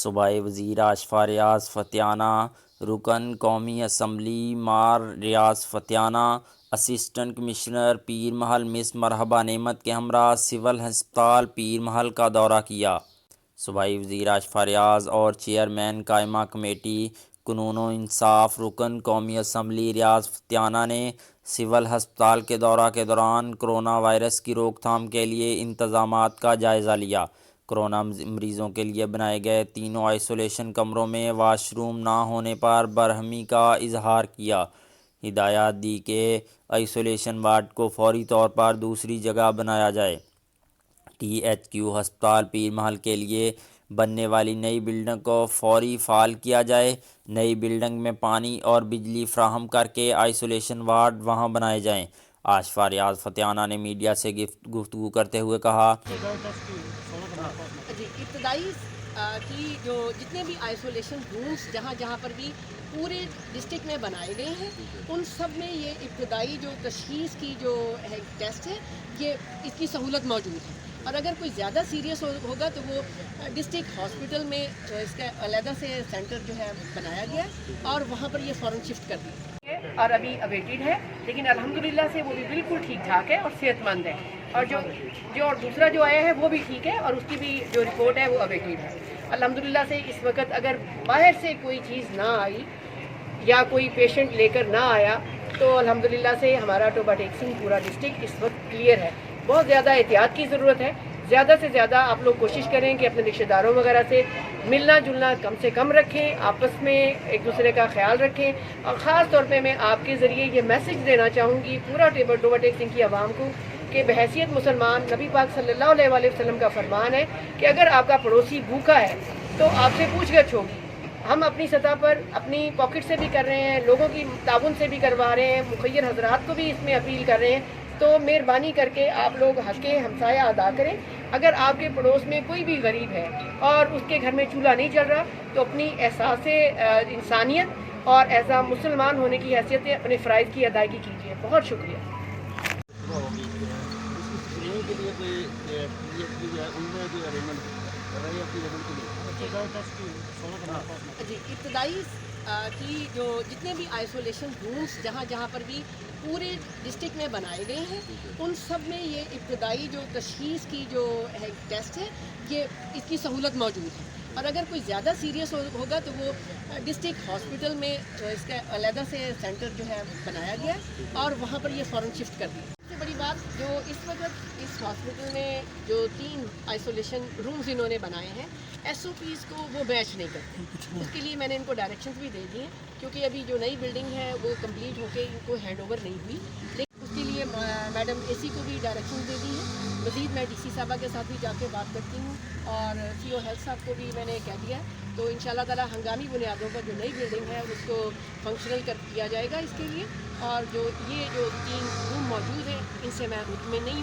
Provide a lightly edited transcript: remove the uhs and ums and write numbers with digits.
صوبائی وزیر آشفا ریاض فتیانہ، رکن قومی اسمبلی مار ریاض فتیانہ، اسسٹنٹ کمشنر پیر محل مس مرحبا نعمت کے ہمراہ سول ہسپتال پیر محل کا دورہ کیا۔ صوبائی وزیر آشفا ریاض اور چیئرمین قائمہ کمیٹی قانون و انصاف رکن قومی اسمبلی ریاض فتیانہ نے سول ہسپتال کے دورہ کے دوران کرونا وائرس کی روک تھام کے لیے انتظامات کا جائزہ لیا۔ کرونا مریضوں کے لیے بنائے گئے تینوں آئسولیشن کمروں میں واش روم نہ ہونے پر برہمی کا اظہار کیا۔ ہدایات دی کہ آئسولیشن وارڈ کو فوری طور پر دوسری جگہ بنایا جائے۔ ٹی ایچ کیو ہسپتال پیر محل کے لیے بننے والی نئی بلڈنگ کو فوری فعال کیا جائے۔ نئی بلڈنگ میں پانی اور بجلی فراہم کر کے آئسولیشن وارڈ وہاں بنائے جائیں۔ آشفا ریاض فتیانہ نے میڈیا سے گفتگو کرتے ہوئے کہا، ابتدائی کی جو جتنے بھی آئسولیشن رومز جہاں جہاں پر بھی پورے ڈسٹرکٹ میں بنائے گئے ہیں، ان سب میں یہ ابتدائی جو تشخیص کی جو ہے ٹیسٹ ہے، یہ اس کی سہولت موجود ہے۔ اور اگر کوئی زیادہ سیریس ہوگا تو وہ ڈسٹرکٹ ہاسپٹل میں اس کا علیحدہ سے سینٹر جو ہے بنایا گیا اور وہاں پر یہ فوراً شفٹ کر دیا اور ابھی اویٹڈ ہے، لیکن الحمدللہ سے وہ بھی بالکل ٹھیک ٹھاک ہے اور صحت مند ہے، اور جو دوسرا جو آیا ہے وہ بھی ٹھیک ہے اور اس کی بھی جو رپورٹ ہے وہ اویٹڈ ہے۔ الحمدللہ سے اس وقت اگر باہر سے کوئی چیز نہ آئی یا کوئی پیشنٹ لے کر نہ آیا تو الحمدللہ سے ہمارا ٹوبہ ٹیک سنگھ پورا ڈسٹرکٹ اس وقت کلیئر ہے۔ بہت زیادہ احتیاط کی ضرورت ہے۔ زیادہ سے زیادہ آپ لوگ کوشش کریں کہ اپنے رشتہ داروں وغیرہ سے ملنا جلنا کم سے کم رکھیں، آپس میں ایک دوسرے کا خیال رکھیں، اور خاص طور پہ میں آپ کے ذریعے یہ میسج دینا چاہوں گی پورا ٹوبہ ٹیک سنگھ کی عوام کو کہ بحیثیت مسلمان نبی پاک صلی اللہ علیہ وآلہ وسلم کا فرمان ہے کہ اگر آپ کا پڑوسی بھوکا ہے تو آپ سے پوچھ گچھ ہوگی۔ ہم اپنی سطح پر اپنی پاکٹ سے بھی کر رہے ہیں، لوگوں کی تعاون سے بھی کروا رہے ہیں، مخیر حضرات کو بھی اس میں اپیل کر رہے ہیں، تو مہربانی کر کے آپ لوگ حق ہمسایہ ادا کریں۔ اگر آپ کے پڑوس میں کوئی بھی غریب ہے اور اس کے گھر میں چولہا نہیں چل رہا تو اپنی احساس انسانیت اور ایسا مسلمان ہونے کی حیثیت سے اپنے فرائض کی ادائیگی کیجیے۔ بہت شکریہ۔ ابتدائی کی جو جتنے بھی آئسولیشن رومز جہاں جہاں پر بھی پورے ڈسٹرکٹ میں بنائے گئے ہیں، ان سب میں یہ ابتدائی جو تشخیص کی جو ہے ٹیسٹ ہے، یہ اس کی سہولت موجود ہے۔ اور اگر کوئی زیادہ سیریس ہوگا تو وہ ڈسٹرکٹ ہاسپٹل میں اس کا علیحدہ سے سینٹر جو ہے بنایا گیا اور وہاں پر یہ فوراً شفٹ کر دیا۔ سب سے بڑی بات جو اس وقت اس ہاسپٹل میں جو 3 آئسولیشن رومز انہوں نے بنائے ہیں، ایس او پیز کو وہ میچ نہیں کرتے۔ اس کے لیے میں نے ان کو ڈائریکشنز بھی دے دیے، کیونکہ ابھی جو نئی بلڈنگ ہے وہ کمپلیٹ ہو کے ان کو ہینڈ اوور نہیں ہوئی، لیکن اس کے لیے میڈم اے سی کو بھی ڈائریکشنز دے دی ہیں۔ مزید میں ڈی سی صاحبہ کے ساتھ بھی جا کے بات کرتی ہوں اور سی او ہیلتھ صاحب کو بھی میں نے کہہ دیا ہے، تو انشاءاللہ تعالیٰ ہنگامی بنیادوں پر جو نئی بلڈنگ ہے اس کو فنکشنل کیا جائے گا اس کے لیے۔ اور جو 3 روم موجود ہیں ان سے میں مطمئن نہیں ہوں۔